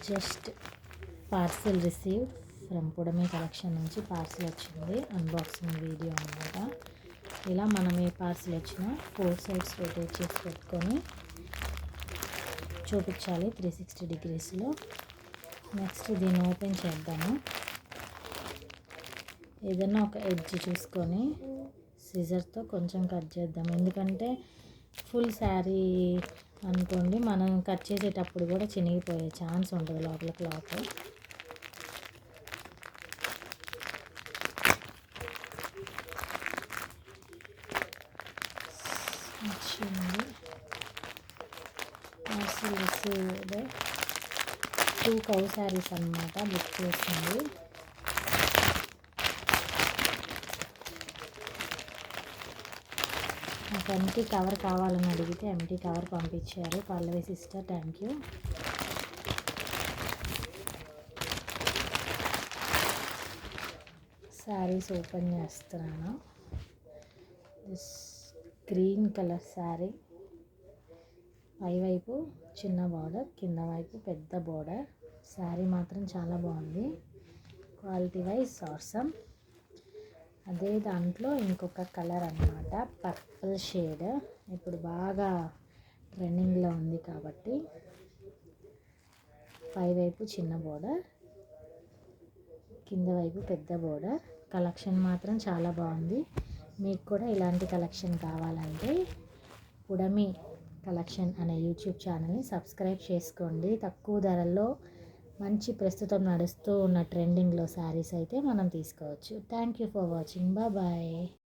Just parcel receive from పుడమి collection నుంచి parcel వచ్చింది, అన్బాక్సింగ్ వీడియో అన్నమాట. ఇలా మనం ఏ పార్సిల్ వచ్చినా 4 సైడ్స్ రొటేట్ చేసి పెట్టుకొని చూపించాలి 360 డిగ్రీస్లో. నెక్స్ట్ దీన్ని ఓపెన్ చేద్దాము. ఏదైనా ఒక ఎడ్జ్ చూసుకొని సిజర్తో కొంచెం కట్ చేద్దాం, ఎందుకంటే ఫుల్ శారీ అనుకోండి మనం కట్ చేసేటప్పుడు కూడా చినిగిపోయే ఛాన్స్ ఉంటుంది లోపల క్లాత్. వచ్చింది పార్సిల్ రిసీవ్డ్. 2 కౌ శారీస్ అన్నమాట బుక్ చేసింది. నాకు ఎంటీ కవర్ కావాలని అడిగితే ఎంటీ కవర్ పంపించారు Pallavi sister, thank you. Saris open చేస్తున్నాను. దిస్ గ్రీన్ కలర్ శారీ, పైవైపు చిన్న బార్డర్, కింద వైపు పెద్ద బార్డర్. శారీ మాత్రం చాలా బాగుంది, క్వాలిటీ వైజ్ ఆసమ్. అదే దాంట్లో ఇంకొక కలర్ అన్నమాట, పర్పుల్ షేడ్, ఇప్పుడు బాగా ట్రెండింగ్లో ఉంది కాబట్టి. పైవైపు చిన్న బోర్డర్, కింద వైపు పెద్ద బోర్డర్. కలెక్షన్ మాత్రం చాలా బాగుంది. మీకు కూడా ఇలాంటి కలెక్షన్ కావాలంటే పుడమి కలెక్షన్ అనే యూట్యూబ్ ఛానల్ని సబ్స్క్రైబ్ చేసుకోండి. తక్కువ ధరల్లో మంచి ప్రస్తుతం నడుస్తూ ఉన్న ట్రెండింగ్లో శారీస్ అయితే మనం తీసుకోవచ్చు. Thank you for watching, bye.